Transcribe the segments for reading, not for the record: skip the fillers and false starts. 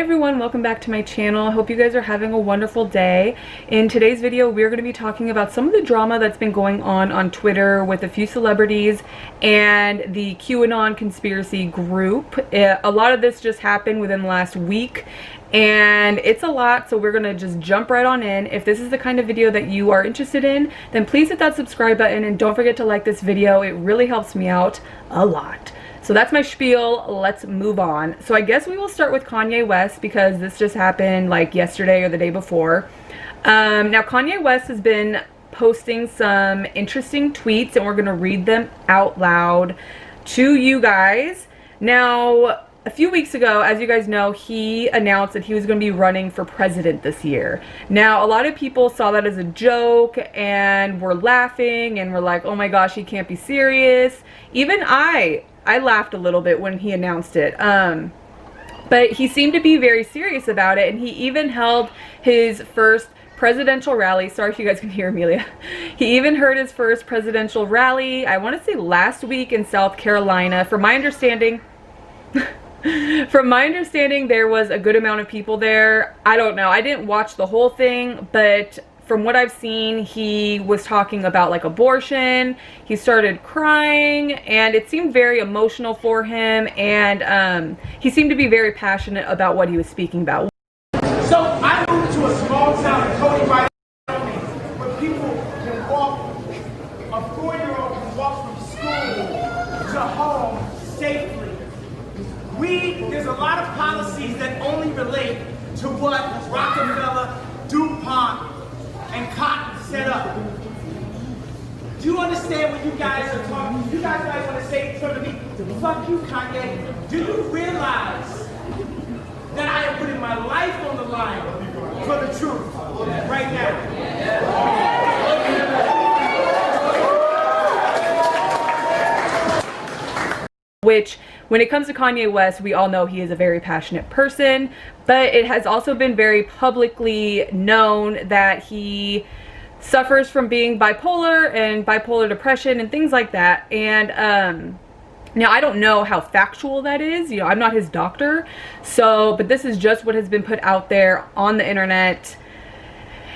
everyone, welcome back to my channel. I hope you guys are having a wonderful day. In today's video, we're going to be talking about some of the drama that's been going on Twitter with a few celebrities and the QAnon conspiracy group. A lot of this just happened within the last week and it's a lot, so we're going to just jump right on in. If this is the kind of video that you are interested in, then please hit that subscribe button and don't forget to like this video. It really helps me out a lot. So that's my spiel. Let's move on. So I guess we will start with Kanye West because this just happened like yesterday or the day before. Now Kanye West has been posting some interesting tweets and we're going to read them out loud to you guys. Now, a few weeks ago, as you guys know, he announced that he was going to be running for president this year. Now, a lot of people saw that as a joke and were laughing and were like, oh my gosh, he can't be serious. Even I laughed a little bit when he announced it. But he seemed to be very serious about it, and he even held his first presidential rally. Sorry if you guys can hear Amelia. He even heard his first presidential rally, I want to say last week in South Carolina. From my understanding, there was a good amount of people there. I don't know. I didn't watch the whole thing, but from what I've seen, he was talking about like abortion. He started crying and it seemed very emotional for him, and he seemed to be very passionate about what he was speaking about. So I moved to a small town in Cody, Wyoming, where people can walk, a 4-year-old can walk from school to home safely. There's a lot of policies that only relate to what Rockefeller, DuPont, and Cotton set up. Do you understand what you guys are talking? You guys might want to say something to me. Fuck you, Kanye. Do you realize that I am putting my life on the line for the truth right now? Which, when it comes to Kanye West, we all know he is a very passionate person, but it has also been very publicly known that he suffers from being bipolar and bipolar depression and things like that. And now I don't know how factual that is. You know, I'm not his doctor, so, but this is just what has been put out there on the internet.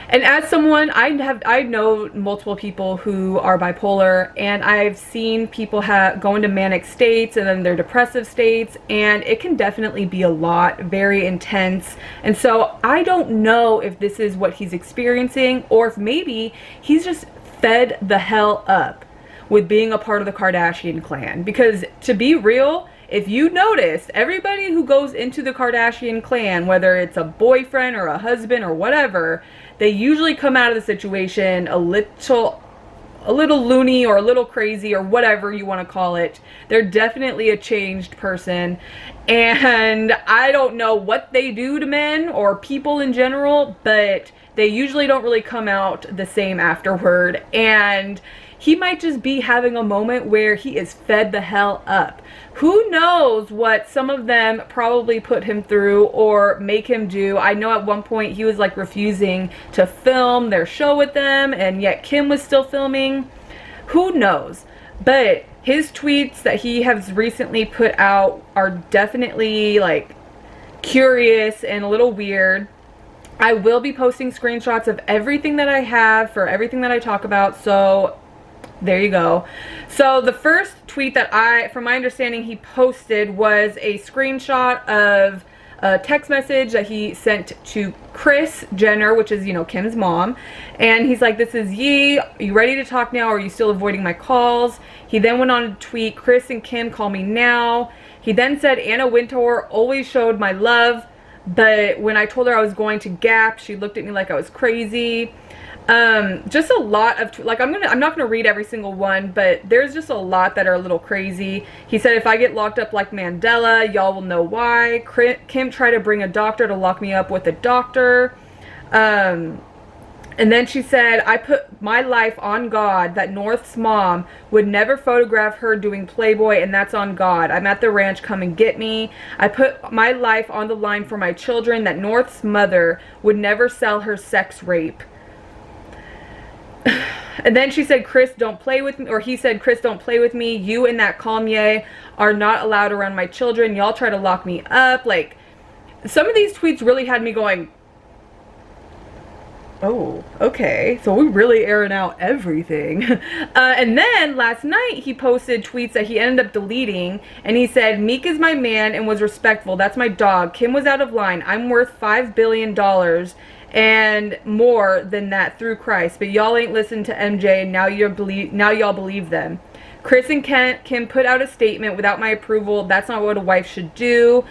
And as someone, I know multiple people who are bipolar, and I've seen people go into manic states and then their depressive states, and it can definitely be a lot, very intense. And so I don't know if this is what he's experiencing, or if maybe he's just fed the hell up with being a part of the Kardashian clan. Because to be real, if you noticed, everybody who goes into the Kardashian clan, whether it's a boyfriend or a husband or whatever, they usually come out of the situation a little loony or a little crazy or whatever you want to call it. They're definitely a changed person, and I don't know what they do to men or people in general, but they usually don't really come out the same afterward. And he might just be having a moment where he is fed the hell up. Who knows what some of them probably put him through or make him do. I know at one point he was like refusing to film their show with them, and yet Kim was still filming. Who knows? But his tweets that he has recently put out are definitely like curious and a little weird. I will be posting screenshots of everything that I have for everything that I talk about, so there you go. So the first tweet that from my understanding, he posted was a screenshot of a text message that he sent to Kris Jenner, which is, you know, Kim's mom. And he's like, this is Yee. Are you ready to talk now, or are you still avoiding my calls? He then went on to tweet, Kris and Kim, call me now. He then said, Anna Wintour always showed my love, but when I told her I was going to Gap, she looked at me like I was crazy. Just a lot of, like, I'm not gonna read every single one, but there's just a lot that are a little crazy. He said, if I get locked up like Mandela, y'all will know why. Kim tried to bring a doctor to lock me up with a doctor. And then she said, I put my life on God that North's mom would never photograph her doing Playboy, and that's on God. I'm at the ranch, come and get me. I put my life on the line for my children that North's mother would never sell her sex rape. And then she said, Kris, don't play with me, or he said, Kris, don't play with me. You and that Kanye are not allowed around my children. Y'all try to lock me up. Like, some of these tweets really had me going, oh, okay, so we're really airing out everything. And then last night he posted tweets that he ended up deleting, and he said, Meek is my man and was respectful. That's my dog. Kim was out of line. I'm worth $5 billion and more than that through Christ. But y'all ain't listened to MJ, and now y'all believe them. Chris and Kim put out a statement without my approval. That's not what a wife should do.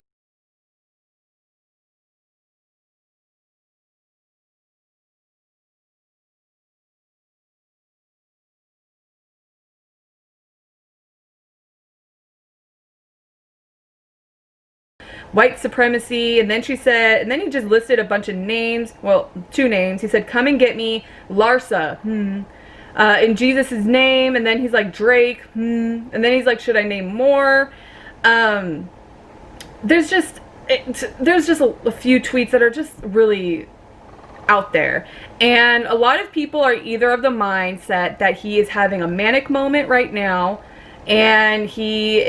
White supremacy. And then she said, and then he just listed a bunch of names, well, 2 names. He said, come and get me, Larsa, in Jesus' name. And then he's like, Drake, and then he's like, should I name more? There's just a few tweets that are just really out there, and a lot of people are either of the mindset that he is having a manic moment right now, and he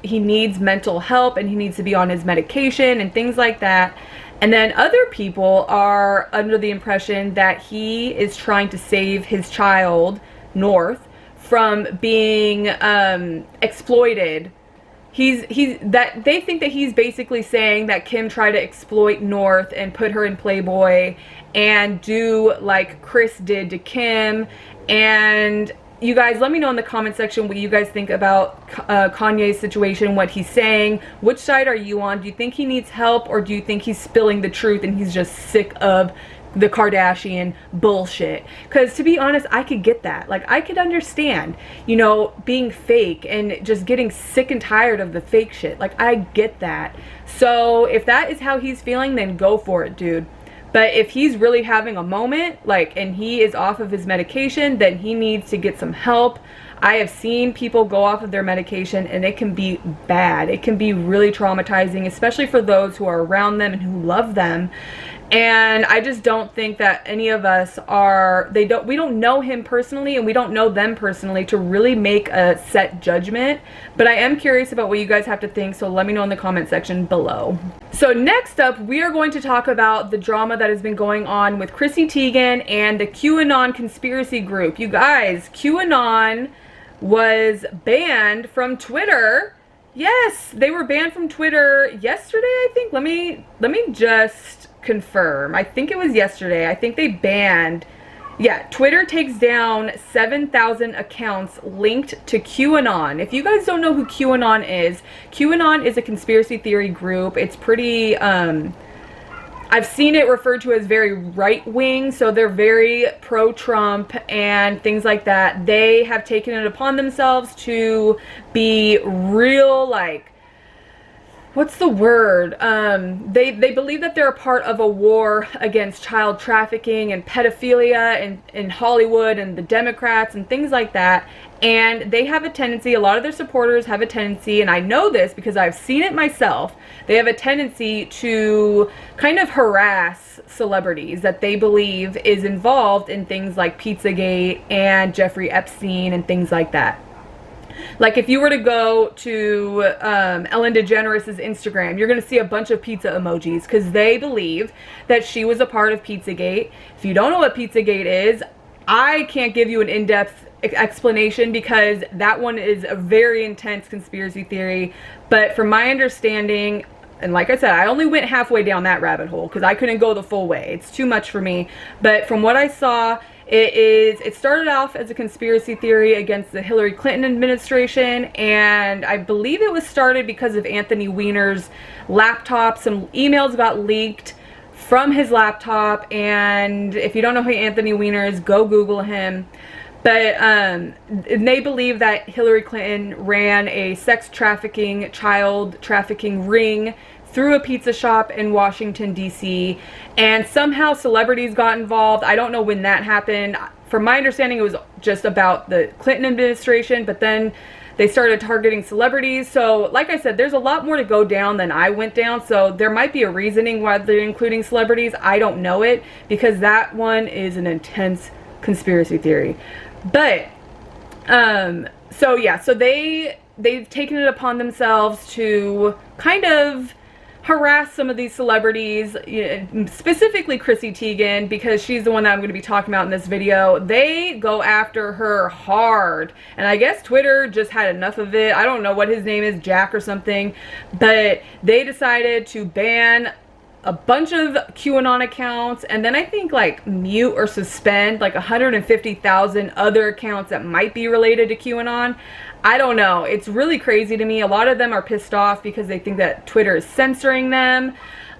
needs mental help, and he needs to be on his medication and things like that. And then other people are under the impression that he is trying to save his child, North, from being exploited. They think that he's basically saying that Kim tried to exploit North and put her in Playboy and do like Chris did to Kim. And you guys, let me know in the comment section what you guys think about Kanye's situation, what he's saying. Which side are you on? Do you think he needs help, or do you think he's spilling the truth and he's just sick of the Kardashian bullshit? Because to be honest, I could get that. Like, I could understand, you know, being fake and just getting sick and tired of the fake shit. Like, I get that. So if that is how he's feeling, then go for it, dude. But if he's really having a moment, like, and he is off of his medication, then he needs to get some help. I have seen people go off of their medication, and it can be bad. It can be really traumatizing, especially for those who are around them and who love them. And I just don't think that any of us we don't know him personally, and we don't know them personally to really make a set judgment. But I am curious about what you guys have to think, so let me know in the comment section below. So next up, we are going to talk about the drama that has been going on with Chrissy Teigen and the QAnon conspiracy group. You guys, QAnon was banned from Twitter. Yes, they were banned from Twitter yesterday, I think. Let me just confirm. I think it was yesterday. I think they banned, yeah, Twitter takes down 7,000 accounts linked to QAnon. If you guys don't know who QAnon is a conspiracy theory group. It's pretty I've seen it referred to as very right-wing, so they're very pro-Trump and things like that. They have taken it upon themselves to be real, like, what's the word? They believe that they're a part of a war against child trafficking and pedophilia in Hollywood and the Democrats and things like that. And they have a tendency, a lot of their supporters have a tendency, and I know this because I've seen it myself, they have a tendency to kind of harass celebrities that they believe is involved in things like Pizzagate and Jeffrey Epstein and things like that. Like, if you were to go to Ellen DeGeneres' Instagram, you're going to see a bunch of pizza emojis because they believe that she was a part of Pizzagate. If you don't know what Pizzagate is, I can't give you an in-depth explanation because that one is a very intense conspiracy theory. But from my understanding, and like I said, I only went halfway down that rabbit hole because I couldn't go the full way. It's too much for me. But from what I saw, it started off as a conspiracy theory against the Hillary Clinton administration, and I believe it was started because of Anthony Weiner's laptop. Some emails got leaked from his laptop, and if you don't know who Anthony Weiner is, go Google him. But they believe that Hillary Clinton ran a sex trafficking, child trafficking ring through a pizza shop in Washington, D.C. And somehow celebrities got involved. I don't know when that happened. From my understanding, it was just about the Clinton administration, but then they started targeting celebrities. So like I said, there's a lot more to go down than I went down. So there might be a reasoning why they're including celebrities. I don't know it, because that one is an intense conspiracy theory. But so yeah, so they've taken it upon themselves to kind of harass some of these celebrities, specifically Chrissy Teigen, because she's the one that I'm going to be talking about in this video. They go after her hard, and I guess Twitter just had enough of it. I don't know what his name is, Jack or something, but they decided to ban a bunch of QAnon accounts, and then I think like mute or suspend like 150,000 other accounts that might be related to QAnon. I don't know. It's really crazy to me. A lot of them are pissed off because they think that Twitter is censoring them.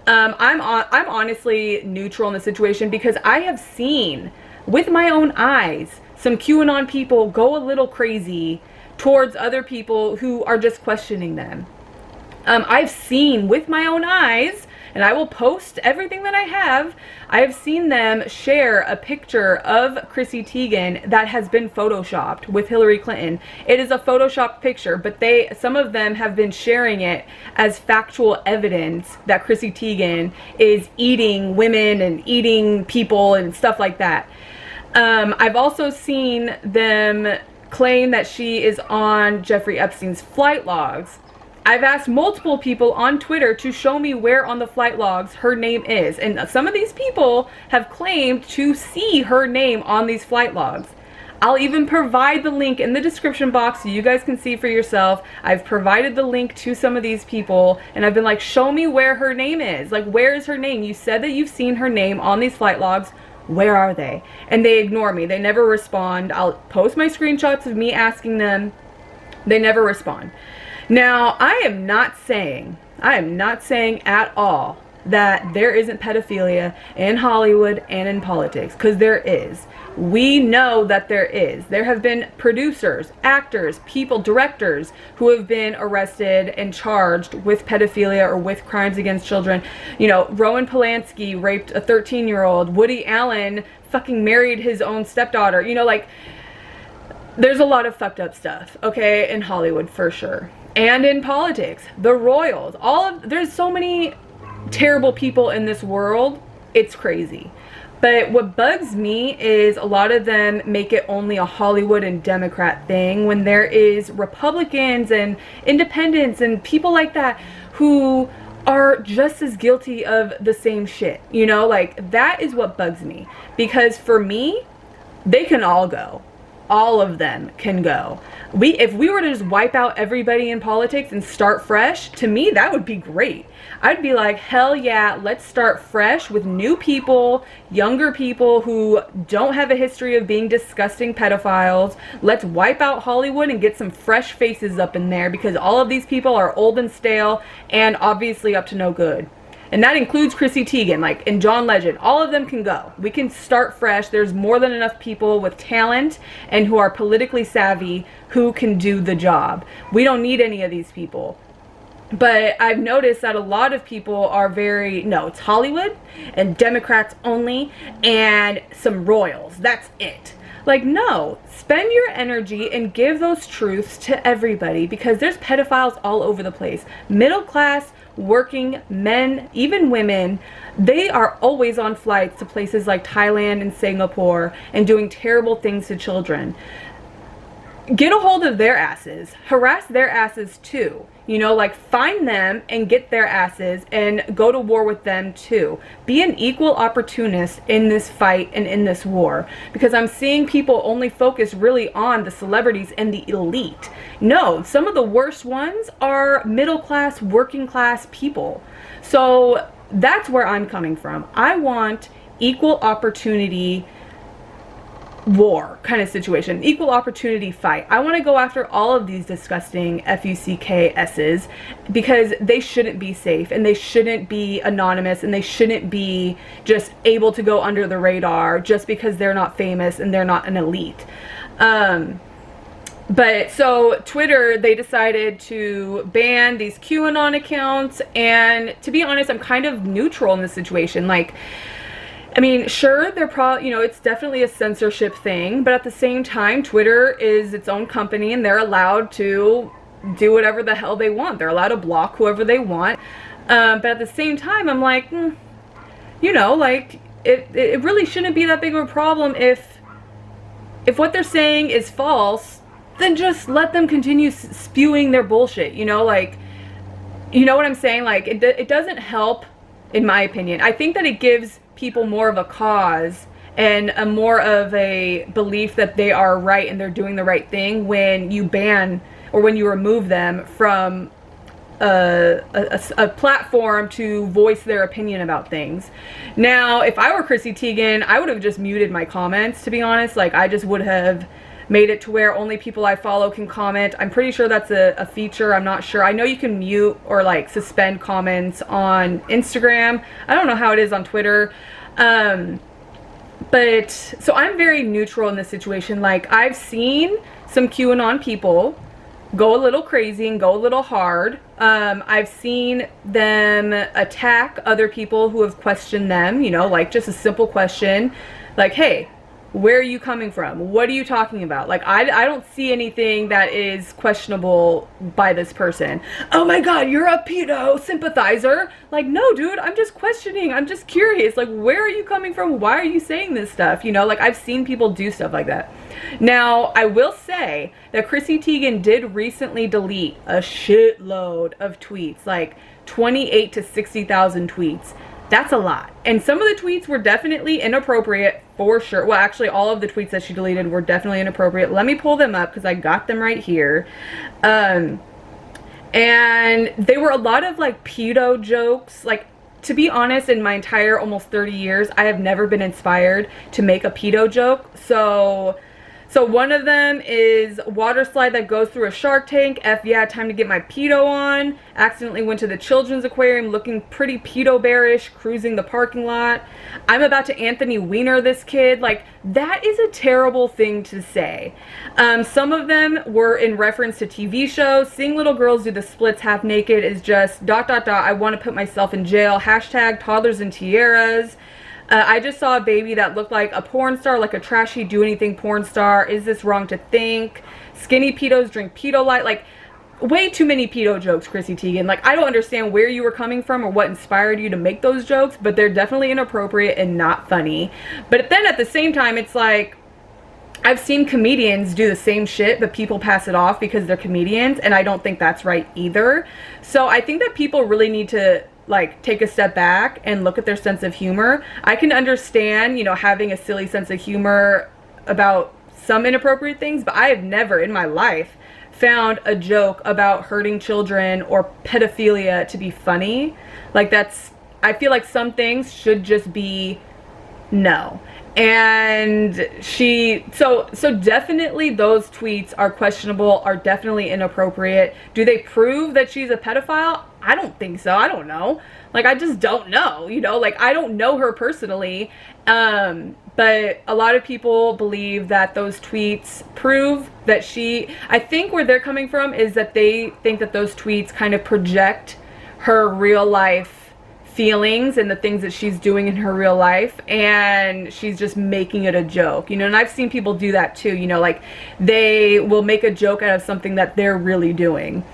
I'm honestly neutral in the situation because I have seen with my own eyes some QAnon people go a little crazy towards other people who are just questioning them. I've seen with my own eyes, and I will post everything that I have seen them share a picture of Chrissy Teigen that has been photoshopped with Hillary Clinton. It is a photoshopped picture, but some of them have been sharing it as factual evidence that Chrissy Teigen is eating women and eating people and stuff like that. I've also seen them claim that she is on Jeffrey Epstein's flight logs. I've asked multiple people on Twitter to show me where on the flight logs her name is. And some of these people have claimed to see her name on these flight logs. I'll even provide the link in the description box so you guys can see for yourself. I've provided the link to some of these people, and I've been like, show me where her name is. Like, where is her name? You said that you've seen her name on these flight logs. Where are they? And they ignore me. They never respond. I'll post my screenshots of me asking them. They never respond. Now, I am not saying at all that there isn't pedophilia in Hollywood and in politics, because there is. We know that there is. There have been producers, actors, people, directors who have been arrested and charged with pedophilia or with crimes against children. You know, Roman Polanski raped a 13-year-old. Woody Allen fucking married his own stepdaughter. You know, like, there's a lot of fucked up stuff, okay, in Hollywood for sure. And in politics, the royals, there's so many terrible people in this world, it's crazy. But what bugs me is a lot of them make it only a Hollywood and Democrat thing when there is Republicans and independents and people like that who are just as guilty of the same shit. You know, like, that is what bugs me. Because for me, they can all go. All of them can go. If we were to just wipe out everybody in politics and start fresh, to me that would be great. I'd be like, hell yeah, let's start fresh with new people, younger people who don't have a history of being disgusting pedophiles. Let's wipe out Hollywood and get some fresh faces up in there, because all of these people are old and stale and obviously up to no good. And that includes Chrissy Teigen, like, and John Legend. All of them can go. We can start fresh. There's more than enough people with talent and who are politically savvy who can do the job. We don't need any of these people. But I've noticed that a lot of people are no, it's Hollywood and Democrats only and some royals. That's it. Like, no, spend your energy and give those truths to everybody, because there's pedophiles all over the place. Middle class, working men, even women, they are always on flights to places like Thailand and Singapore and doing terrible things to children. Get a hold of their asses, harass their asses too. You know, like, find them and get their asses and go to war with them too. Be an equal opportunist in this fight and in this war, because I'm seeing people only focus really on the celebrities and the elite. No, some of the worst ones are middle class, working class people. So that's where I'm coming from. I want equal opportunity war kind of situation, equal opportunity fight. I want to go after all of these disgusting FUCKS's, because they shouldn't be safe and they shouldn't be anonymous and they shouldn't be just able to go under the radar just because they're not famous and they're not an elite. But so Twitter, they decided to ban these QAnon accounts, and to be honest, I'm kind of neutral in this situation. Like, I mean, sure, they're probably, you know, it's definitely a censorship thing, but at the same time, Twitter is its own company and they're allowed to do whatever the hell they want. They're allowed to block whoever they want. But at the same time, I'm like, you know, like, it really shouldn't be that big of a problem if what they're saying is false, then just let them continue spewing their bullshit, you know, like, you know what I'm saying? Like, it doesn't help, in my opinion. I think that it gives people more of a cause and a more of a belief that they are right and they're doing the right thing when you ban or when you remove them from a platform to voice their opinion about things. Now, if I were Chrissy Teigen, I would have just muted my comments, to be honest. Like, I just would have made it to where only people I follow can comment. I'm pretty sure that's a feature. I'm not sure. I know you can mute or like suspend comments on Instagram. I don't know how it is on Twitter. But so I'm very neutral in this situation. Like, I've seen some QAnon people go a little crazy and go a little hard. I've seen them attack other people who have questioned them, you know, like just a simple question like, hey, where are you coming from? What are you talking about? Like, I don't see anything that is questionable by this person. Oh my God, you're a pedo sympathizer. Like, no, dude, I'm just questioning. I'm just curious. Like, where are you coming from? Why are you saying this stuff? You know, like, I've seen people do stuff like that. Now, I will say that Chrissy Teigen did recently delete a shitload of tweets, like 28 to 60,000 tweets. That's a lot. And some of the tweets were definitely inappropriate, for sure. Well, actually, all of the tweets that she deleted were definitely inappropriate. Let me pull them up because I got them right here. And they were a lot of like pedo jokes. Like, to be honest, in my entire almost 30 years, I have never been inspired to make a pedo joke. So one of them is water slide that goes through a shark tank. F yeah, time to get my pedo on. Accidentally went to the children's aquarium looking pretty pedo bearish, cruising the parking lot. I'm about to Anthony Weiner this kid. Like, that is a terrible thing to say. Some of them were in reference to TV shows. Seeing little girls do the splits half naked is just ... I want to put myself in jail. Hashtag toddlers and tiaras. I just saw a baby that looked like a porn star, like a trashy do anything porn star. Is this wrong to think? Skinny pedos drink pedo light. Like, way too many pedo jokes, Chrissy Teigen. Like, I don't understand where you were coming from or what inspired you to make those jokes, but they're definitely inappropriate and not funny. But then at the same time, it's like, I've seen comedians do the same shit, but people pass it off because they're comedians, and I don't think that's right either. So I think that people really need to like take a step back and look at their sense of humor. I can understand, you know, having a silly sense of humor about some inappropriate things, but I have never in my life found a joke about hurting children or pedophilia to be funny. Like, that's, I feel like some things should just be no. And so definitely those tweets are questionable, are definitely inappropriate. Do they prove that she's a pedophile? I don't think so. I don't know. Like, I just don't know, you know, like, I don't know her personally. But a lot of people believe that those tweets prove that I think where they're coming from is that they think that those tweets kind of project her real life feelings and the things that she's doing in her real life, and she's just making it a joke, you know. And I've seen people do that too, you know, like they will make a joke out of something that they're really doing.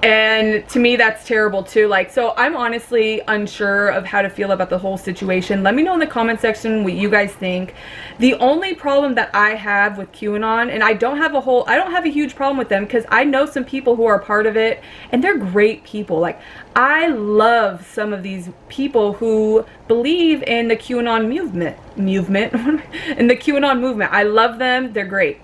And to me, that's terrible too. Like, so I'm honestly unsure of how to feel about the whole situation. Let me know in the comment section what you guys think. The only problem that I have with QAnon, and I don't have a huge problem with them, because I know some people who are a part of it and they're great people. Like, I love some of these people who believe in the QAnon movement in the QAnon movement. I love them. They're great.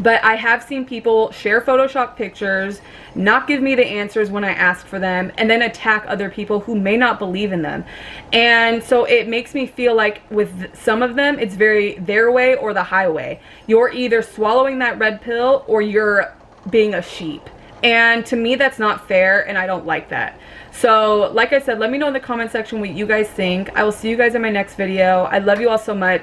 But I have seen people share Photoshop pictures, not give me the answers when I ask for them, and then attack other people who may not believe in them. And so it makes me feel like with some of them, it's very their way or the highway. You're either swallowing that red pill or you're being a sheep. And to me, that's not fair, and I don't like that. So, like I said, let me know in the comment section what you guys think. I will see you guys in my next video. I love you all so much.